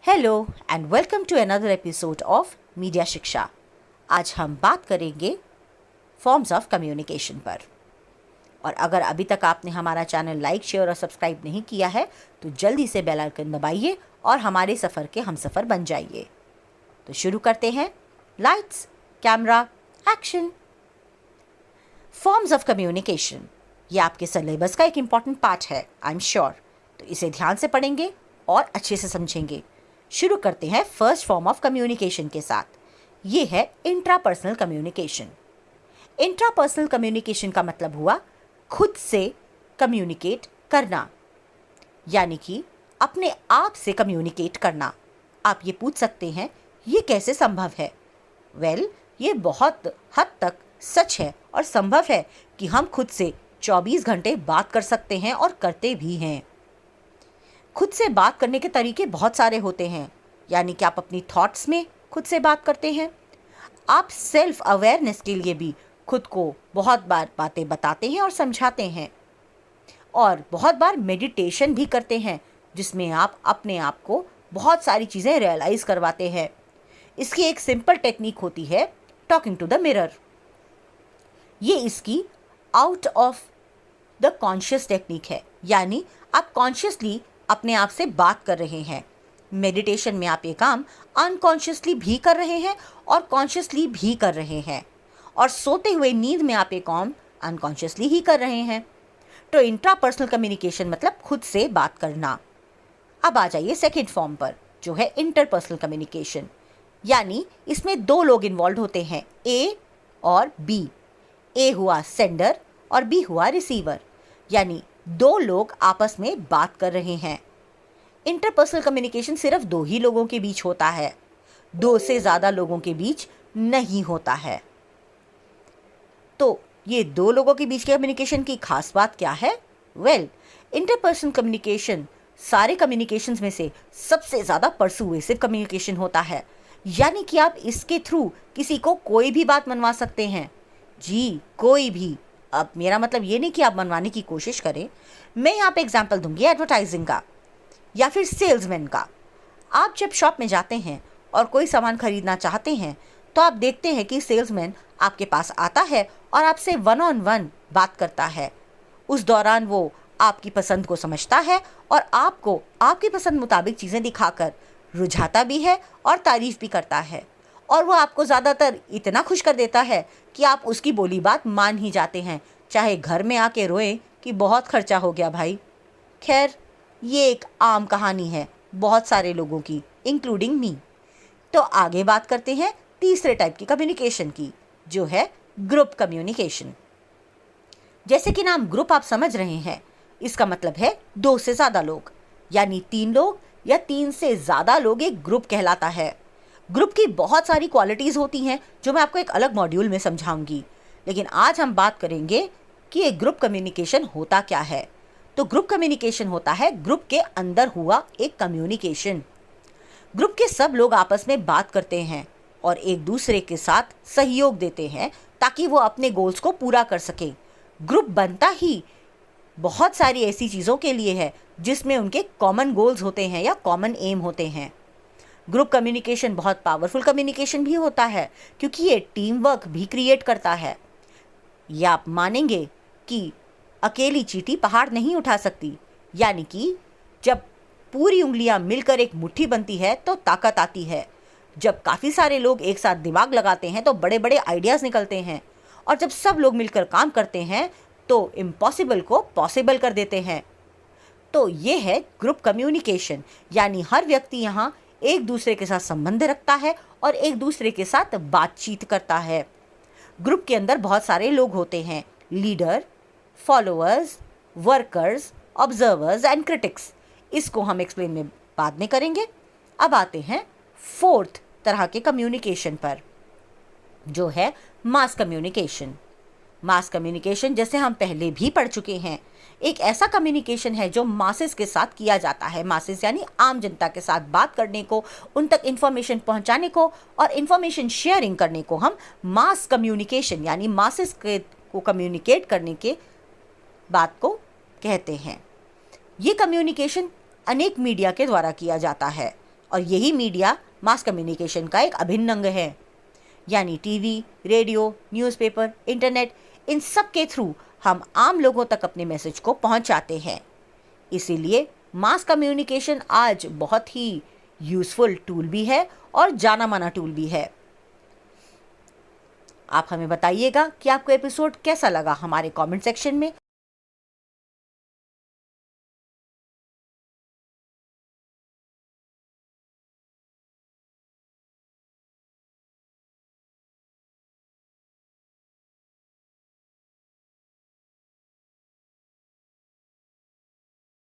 Hello and welcome to another episode of media Shiksha. आज हम बात करेंगे फॉर्म्स ऑफ कम्युनिकेशन पर। और अगर अभी तक आपने हमारा चैनल लाइक, शेयर और सब्सक्राइब नहीं किया है तो जल्दी से बेल आइकन दबाइए और हमारे सफ़र के हमसफ़र बन जाइए। तो शुरू करते हैं। Lights, camera, action. Forms of communication, ये आपके सिलेबस का एक इम्पॉर्टेंट पार्ट है, आई एम श्योर। तो इसे ध्यान से पढ़ेंगे और अच्छे से समझेंगे। शुरू करते हैं फर्स्ट फॉर्म ऑफ कम्युनिकेशन के साथ। ये है इंट्रापर्सनल कम्युनिकेशन। इंट्रापर्सनल कम्युनिकेशन का मतलब हुआ खुद से कम्युनिकेट करना, यानी कि अपने आप से कम्युनिकेट करना। आप ये पूछ सकते हैं ये कैसे संभव है? ये बहुत हद तक सच है और संभव है कि हम खुद से 24 घंटे बात कर सकते हैं और करते भी हैं। खुद से बात करने के तरीके बहुत सारे होते हैं, यानी कि आप अपनी थॉट्स में खुद से बात करते हैं। आप सेल्फ अवेयरनेस के लिए भी खुद को बहुत बार बातें बताते हैं और समझाते हैं। और बहुत बार मेडिटेशन भी करते हैं, जिसमें आप अपने आप को बहुत सारी चीज़ें रियलाइज़ करवाते हैं। इसकी एक सिंपल टेक्निक होती है टॉकिंग टू द मिरर। ये इसकी out of the conscious technique है, यानी आप कॉन्शियसली अपने आप से बात कर रहे हैं। मेडिटेशन में आप ये काम अनकॉन्शियसली भी कर रहे हैं और कॉन्शियसली भी कर रहे हैं, और सोते हुए नींद में आप ये काम अनकॉन्शियसली ही कर रहे हैं। तो इंट्रापर्सनल कम्युनिकेशन मतलब खुद से बात करना। अब आ जाइए सेकेंड फॉर्म पर, जो है इंटरपर्सनल कम्युनिकेशन, यानी इसमें दो लोग इन्वॉल्व होते हैं, ए और बी। ए हुआ सेंडर और बी हुआ रिसीवर, यानी दो लोग आपस में बात कर रहे हैं। इंटरपर्सनल कम्युनिकेशन सिर्फ दो ही लोगों के बीच होता है, दो से ज़्यादा लोगों के बीच नहीं होता है। तो ये दो लोगों के बीच के कम्युनिकेशन की खास बात क्या है? इंटरपर्सनल कम्युनिकेशन सारे कम्युनिकेशंस में से सबसे ज़्यादा परसुएसिव कम्युनिकेशन होता है, यानी कि आप इसके थ्रू किसी को कोई भी बात मनवा सकते हैं। जी, कोई भी। अब मेरा मतलब ये नहीं कि आप मनवाने की कोशिश करें। मैं यहाँ पे एग्जांपल दूंगी एडवर्टाइजिंग का या फिर सेल्समैन का। आप जब शॉप में जाते हैं और कोई सामान खरीदना चाहते हैं तो आप देखते हैं कि सेल्समैन आपके पास आता है और आपसे वन ऑन वन बात करता है। उस दौरान वो आपकी पसंद को समझता है और आपको आपकी पसंद मुताबिक चीज़ें दिखाकर रुझाता भी है और तारीफ़ भी करता है। और वो आपको ज़्यादातर इतना खुश कर देता है कि आप उसकी बोली बात मान ही जाते हैं, चाहे घर में आके रोएं कि बहुत खर्चा हो गया भाई। खैर, ये एक आम कहानी है बहुत सारे लोगों की, इंक्लूडिंग मी। तो आगे बात करते हैं तीसरे टाइप की कम्युनिकेशन की, जो है ग्रुप कम्युनिकेशन। जैसे कि नाम ग्रुप आप समझ रहे हैं, इसका मतलब है दो से ज़्यादा लोग, यानी 3 लोग या 3 से ज़्यादा लोग एक ग्रुप कहलाता है। ग्रुप की बहुत सारी क्वालिटीज़ होती हैं जो मैं आपको एक अलग मॉड्यूल में समझाऊंगी, लेकिन आज हम बात करेंगे कि एक ग्रुप कम्युनिकेशन होता क्या है। तो ग्रुप कम्युनिकेशन होता है ग्रुप के अंदर हुआ एक कम्युनिकेशन। ग्रुप के सब लोग आपस में बात करते हैं और एक दूसरे के साथ सहयोग देते हैं ताकि वो अपने गोल्स को पूरा कर सकें। ग्रुप बनता ही बहुत सारी ऐसी चीज़ों के लिए है जिसमें उनके कॉमन गोल्स होते हैं या कॉमन एम होते हैं। ग्रुप कम्युनिकेशन बहुत पावरफुल कम्युनिकेशन भी होता है, क्योंकि ये टीम वर्क भी क्रिएट करता है। ये आप मानेंगे कि अकेली चींटी पहाड़ नहीं उठा सकती, यानी कि जब पूरी उंगलियां मिलकर एक मुट्ठी बनती है तो ताकत आती है। जब काफ़ी सारे लोग एक साथ दिमाग लगाते हैं तो बड़े बड़े आइडियाज़ निकलते हैं, और जब सब लोग मिलकर काम करते हैं तो इम्पॉसिबल को पॉसिबल कर देते हैं। तो ये है ग्रुप कम्युनिकेशन, यानी हर व्यक्ति यहाँ एक दूसरे के साथ संबंध रखता है और एक दूसरे के साथ बातचीत करता है। ग्रुप के अंदर बहुत सारे लोग होते हैं, leader, followers, workers, observers and critics. इसको हम एक्सप्लेन में बाद में करेंगे। अब आते हैं फोर्थ तरह के कम्युनिकेशन पर, जो है मास कम्युनिकेशन। मास कम्युनिकेशन, जैसे हम पहले भी पढ़ चुके हैं, एक ऐसा कम्युनिकेशन है जो मासेस के साथ किया जाता है। मासेस यानी आम जनता के साथ बात करने को, उन तक इन्फॉर्मेशन पहुंचाने को और इन्फॉर्मेशन शेयरिंग करने को हम मास कम्युनिकेशन यानी मासेस को कम्युनिकेट करने के बात को कहते हैं। ये कम्युनिकेशन अनेक मीडिया के द्वारा किया जाता है। और यही मीडिया मास कम्युनिकेशन का एक अभिन्न अंग है। यानी टीवी, रेडियो, न्यूज़पेपर, इंटरनेट, इन सब के थ्रू हम आम लोगों तक अपने मैसेज को पहुंचाते हैं। इसीलिए मास कम्युनिकेशन आज बहुत ही यूज़फुल टूल भी है और जाना माना टूल भी है। आप हमें बताइएगा कि आपको एपिसोड कैसा लगा हमारे कमेंट सेक्शन में,